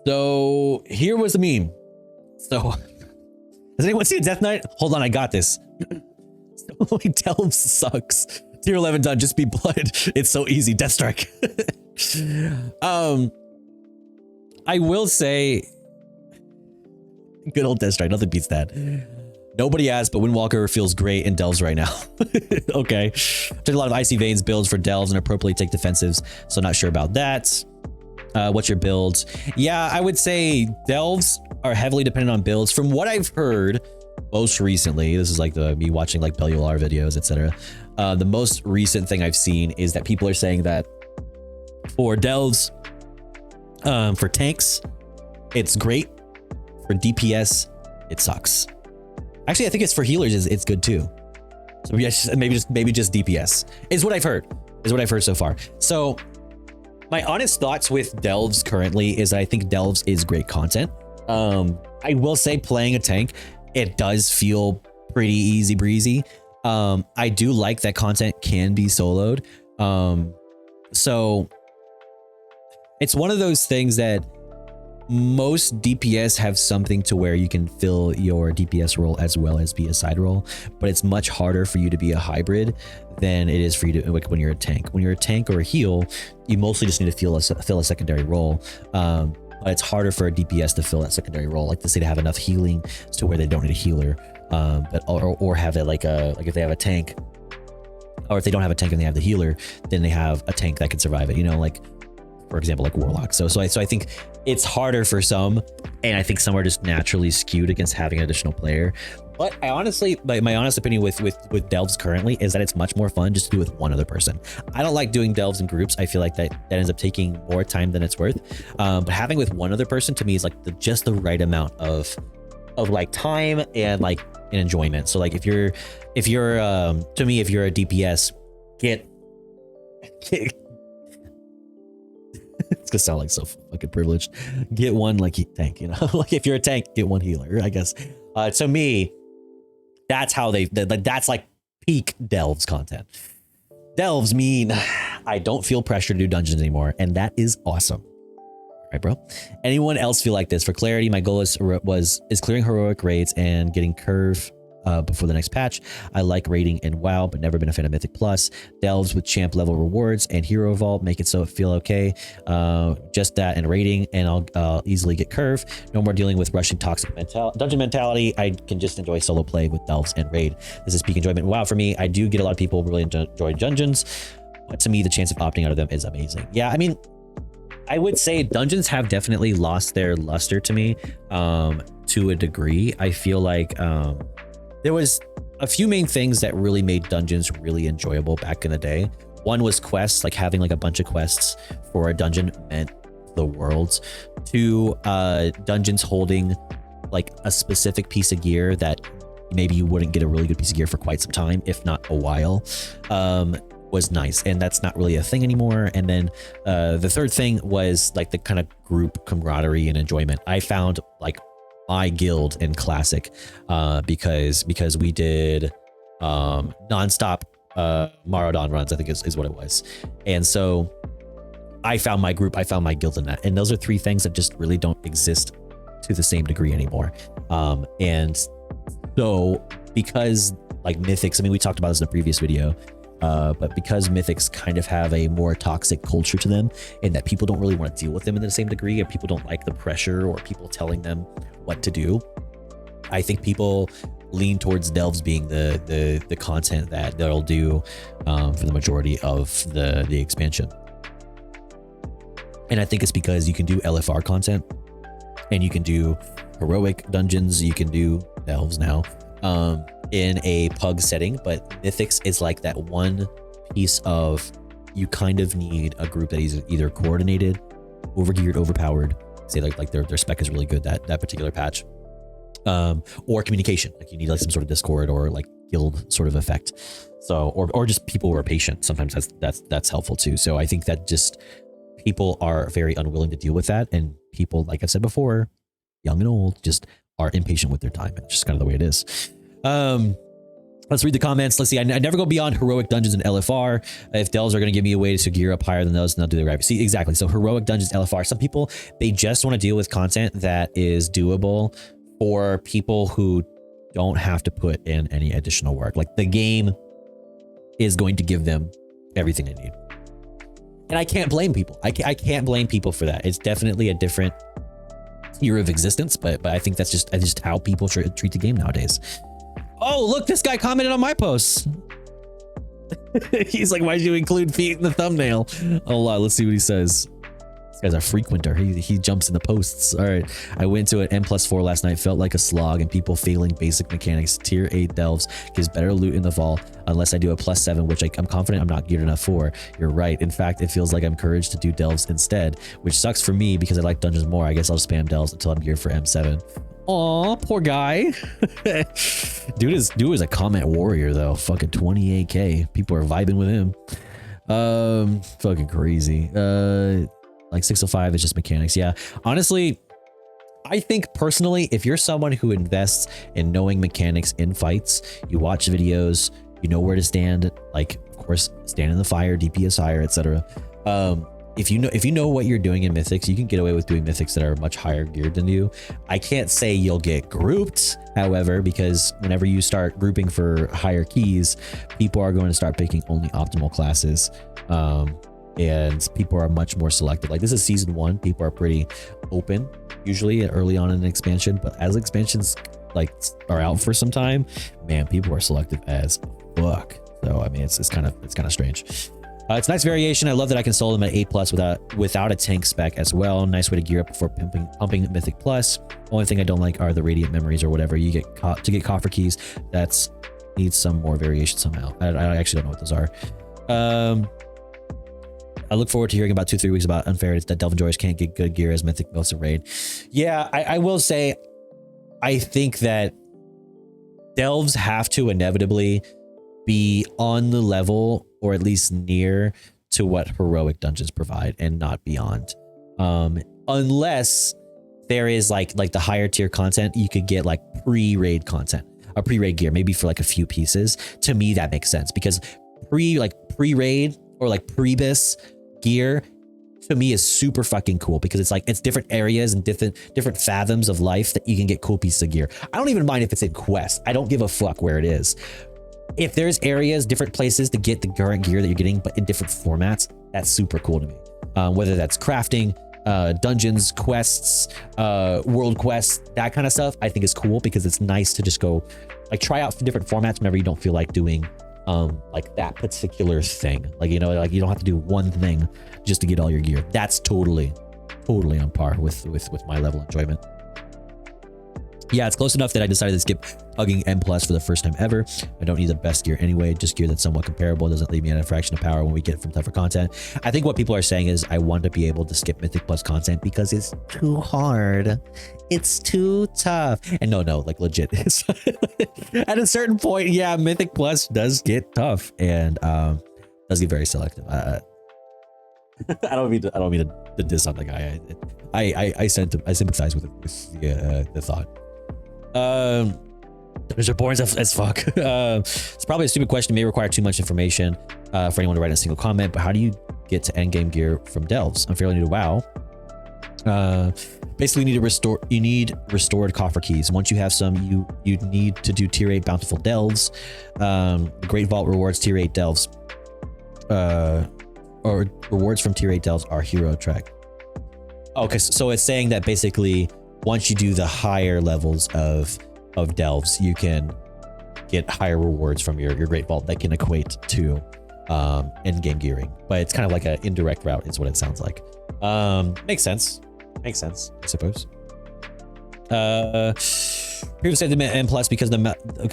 So here was the meme. So has anyone seen Death Knight? Hold on, I got this. Delves sucks. Tier 11 done, just be blood. It's so easy. Death Strike. I will say, good old Death Strike. Nothing beats that. Nobody asked, but Windwalker feels great in Delves right now. Okay. Took a lot of Icy Veins builds for Delves and appropriately take defensives, so not sure about that. What's your builds? Yeah, I would say Delves are heavily dependent on builds. From what I've heard, most recently, this is like me watching like Bellular videos, etc. The most recent thing I've seen is that people are saying that for Delves, for tanks, it's great. For DPS, it sucks. Actually, I think it's for healers, it's good too. So yes, maybe just DPS is what I've heard. Is what I've heard so far. So my honest thoughts with Delves currently is I think Delves is great content. I will say playing a tank, it does feel pretty easy breezy. I do like that content can be soloed. So it's one of those things that most DPS have something to where you can fill your DPS role as well as be a side role, but it's much harder for you to be a hybrid than it is for you to, like, when you're a tank. When you're a tank or a heal, you mostly just need to fill a secondary role. But it's harder for a DPS to fill that secondary role, like to say to have enough healing to where they don't need a healer, or have it like if they have a tank, or if they don't have a tank and they have the healer, then they have a tank that can survive it. You know, like for example, like Warlock. So I think it's harder for some, and I think some are just naturally skewed against having an additional player. But I honestly, like, my honest opinion with Delves currently is that it's much more fun just to do with one other person. I don't like doing Delves in groups. I feel like that ends up taking more time than it's worth. But having with one other person to me is like just the right amount of like time and like an enjoyment. So like if you're to me, if you're a DPS, get it's gonna sound like so fucking privileged. Get one like tank, you know, like if you're a tank, get one healer, I guess. To me, that's how that's like peak Delves content. Delves mean I don't feel pressure to do dungeons anymore, and that is awesome. All right, bro. Anyone else feel like this? For clarity, my goal is clearing heroic raids and getting curve before the next patch. I like raiding in WoW, but never been a fan of Mythic Plus. Delves with champ level rewards and hero vault make it so it feel okay. Just that and raiding, and I'll easily get curve. No more dealing with rushing toxic dungeon mentality. I can just enjoy solo play with Delves and raid. This is peak enjoyment. WoW for me. I do get a lot of people really enjoy dungeons, but to me, the chance of opting out of them is amazing. Yeah, I mean, I would say dungeons have definitely lost their luster to me, to a degree. I feel like there was a few main things that really made dungeons really enjoyable back in the day. One was quests, like having like a bunch of quests for a dungeon meant the world. Two, dungeons holding like a specific piece of gear that maybe you wouldn't get a really good piece of gear for quite some time, if not a while, was nice. And that's not really a thing anymore. And then the third thing was like the kind of group camaraderie and enjoyment. I found like my guild in Classic because we did non-stop Maraudon runs, I think is what it was. And so I found my group, I found my guild in that. And those are three things that just really don't exist to the same degree anymore. And so because like Mythics, I mean, we talked about this in a previous video, but because Mythics kind of have a more toxic culture to them, and that people don't really want to deal with them in the same degree, and people don't like the pressure or people telling them what to do, I think people lean towards Delves being the content that they'll do for the majority of the expansion. And I think it's because you can do LFR content, and you can do heroic dungeons, you can do Delves now in a pug setting, but Mythics is like that one piece of, you kind of need a group that is either coordinated, overgeared, overpowered, say like their spec is really good that particular patch, or communication, like you need like some sort of Discord or like guild sort of effect. So or just people who are patient, sometimes that's helpful too. So I think that just people are very unwilling to deal with that, and people, like I've said before, young and old, just are impatient with their time. It's just kind of the way it is. Let's read the comments. Let's see. I never go beyond heroic dungeons and LFR. If delves are going to give me a way to gear up higher than those, then they'll do the right. See, exactly. So heroic dungeons, LFR. Some people, they just want to deal with content that is doable for people who don't have to put in any additional work. Like the game is going to give them everything they need. And I can't blame people. I can't blame people for that. It's definitely a different tier of existence, but I think that's just how people treat the game nowadays. Oh, look, this guy commented on my posts. He's like, why did you include feet in the thumbnail? Hold on, let's see what he says. This guy's a frequenter. He jumps in the posts. All right. I went to an M+4 last night, felt like a slog, and people failing basic mechanics. Tier 8 delves gives better loot in the vault, unless I do a +7, which I'm confident I'm not geared enough for. You're right. In fact, it feels like I'm encouraged to do delves instead, which sucks for me because I like dungeons more. I guess I'll spam delves until I'm geared for M7. Aw, poor guy. Dude is a comment warrior though. Fucking 28k. People are vibing with him. Fucking crazy. Like 605 is just mechanics. Yeah, honestly, I think personally, if you're someone who invests in knowing mechanics in fights, you watch videos, you know where to stand, like of course stand in the fire, DPS higher, etc. If you know what you're doing in mythics, you can get away with doing mythics that are much higher geared than you. I can't say you'll get grouped, however, because whenever you start grouping for higher keys, people are going to start picking only optimal classes. And people are much more selective. Like this is season 1, people are pretty open usually early on in an expansion, but as expansions like are out for some time, man, people are selective as fuck. So I mean, it's kind of strange. It's nice variation. I love that I can solo them at 8+ without a tank spec as well. Nice way to gear up before pumping Mythic Plus. Only thing I don't like are the Radiant Memories or whatever you get to get coffer keys. That's needs some more variation somehow. I actually don't know what those are. I look forward to hearing about 2-3 weeks about unfairness that Delve Enjoyers can't get good gear as Mythic buffs a raid. Yeah, I will say, I think that Delves have to inevitably be on the level or at least near to what heroic dungeons provide and not beyond. Unless there is like the higher tier content, you could get like pre-raid content, or pre-raid gear, maybe for like a few pieces. To me, that makes sense because pre-raid or like pre-bis gear to me is super fucking cool because it's different areas and different fathoms of life that you can get cool pieces of gear. I don't even mind if it's in quest. I don't give a fuck where it is. If there's areas, different places to get the current gear that you're getting, but in different formats, that's super cool to me. Whether that's crafting, dungeons, quests, world quests, that kind of stuff, I think is cool because it's nice to just go like try out different formats whenever you don't feel like doing like that particular thing. Like, you know, like you don't have to do one thing just to get all your gear. That's totally on par with my level of enjoyment. Yeah, it's close enough that I decided to skip hugging M+ for the first time ever. I don't need the best gear anyway, just gear that's somewhat comparable. It doesn't leave me at a fraction of power when we get from tougher content. I think what people are saying is I want to be able to skip Mythic Plus content because it's too hard. It's too tough. And no, like legit. At a certain point, yeah, Mythic Plus does get tough and does get very selective. I don't mean to diss on the guy. I sympathize with the thought. Those are boring as fuck. It's probably a stupid question. It may require too much information for anyone to write in a single comment, but how do you get to endgame gear from delves? I'm fairly new to WoW. Basically you need restored coffer keys. Once you have some, you need to do tier 8 bountiful delves. The Great Vault rewards tier 8 delves. Or rewards from tier 8 delves are hero track. Okay, so it's saying that basically once you do the higher levels of delves, you can get higher rewards from your Great Vault that can equate to endgame gearing. But it's kind of like an indirect route is what it sounds like. Makes sense, I suppose. Previously I did M+ because of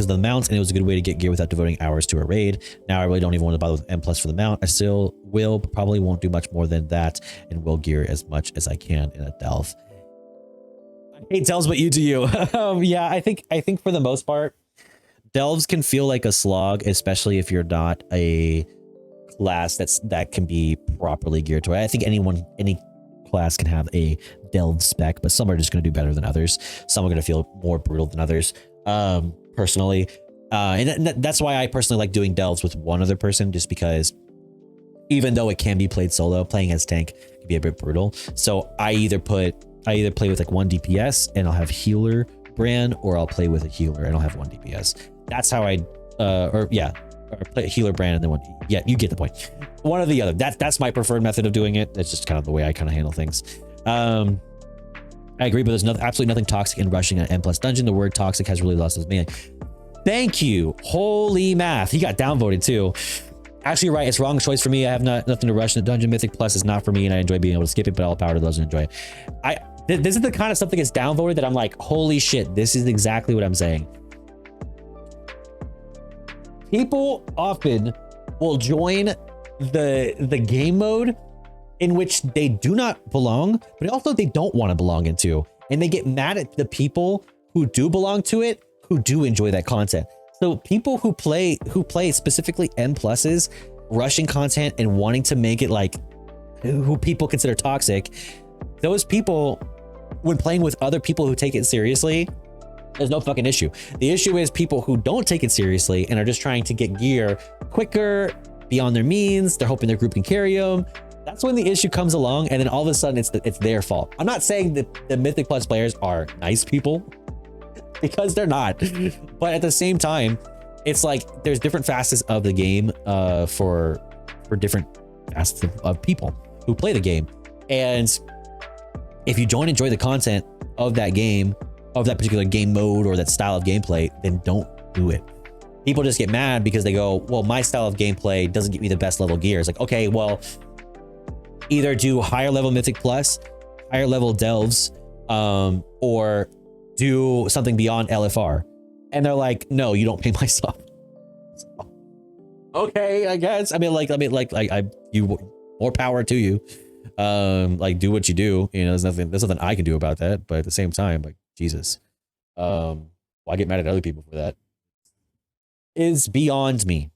the mounts, and it was a good way to get gear without devoting hours to a raid. Now I really don't even want to bother with M+ for the mount. I still will, but probably won't do much more than that, and will gear as much as I can in a delve. I hate delves, but you do you. Yeah, I think for the most part, delves can feel like a slog, especially if you're not a class that can be properly geared to it. I think any class can have a delve spec, but some are just going to do better than others. Some are going to feel more brutal than others. Personally, And that's why I personally like doing delves with one other person, just because even though it can be played solo, playing as tank can be a bit brutal. So I either play with like 1 DPS and I'll have healer brand, or I'll play with a healer and I'll have 1 DPS. That's how I, or play a healer brand and then one. Yeah, you get the point. One or the other. That's my preferred method of doing it. That's just kind of the way I kind of handle things. I agree, but there's absolutely nothing toxic in rushing an M+ dungeon. The word toxic has really lost its meaning. Thank you. Holy math. He got downvoted too. Actually, you're right. It's wrong choice for me. I have nothing to rush in the dungeon. Mythic Plus is not for me, and I enjoy being able to skip it, but all power to those who enjoy it. This is the kind of stuff that gets downvoted that I'm like, holy shit, this is exactly what I'm saying. People often will join the game mode in which they do not belong, but also they don't want to belong into. And they get mad at the people who do belong to it, who do enjoy that content. So people who play specifically M+, rushing content and wanting to make it like who people consider toxic, those people, when playing with other people who take it seriously, there's no fucking issue. The issue is people who don't take it seriously and are just trying to get gear quicker, beyond their means. They're hoping their group can carry them. That's when the issue comes along, and then all of a sudden it's their fault. I'm not saying that the Mythic Plus players are nice people, because they're not. But at the same time, it's like there's different facets of the game for different facets of people who play the game. And if you don't enjoy the content of that game, of that particular game mode or that style of gameplay, then don't do it. People just get mad because they go, well, my style of gameplay doesn't get me the best level gear. It's like, okay, well, either do higher level Mythic Plus, higher level delves, or do something beyond LFR. And they're like, no, you don't pay my stuff. So, okay, I guess. I mean, you, more power to you. Like, do what you do. You know, there's nothing I can do about that. But at the same time, like, Jesus, why get mad at other people for that? Is beyond me.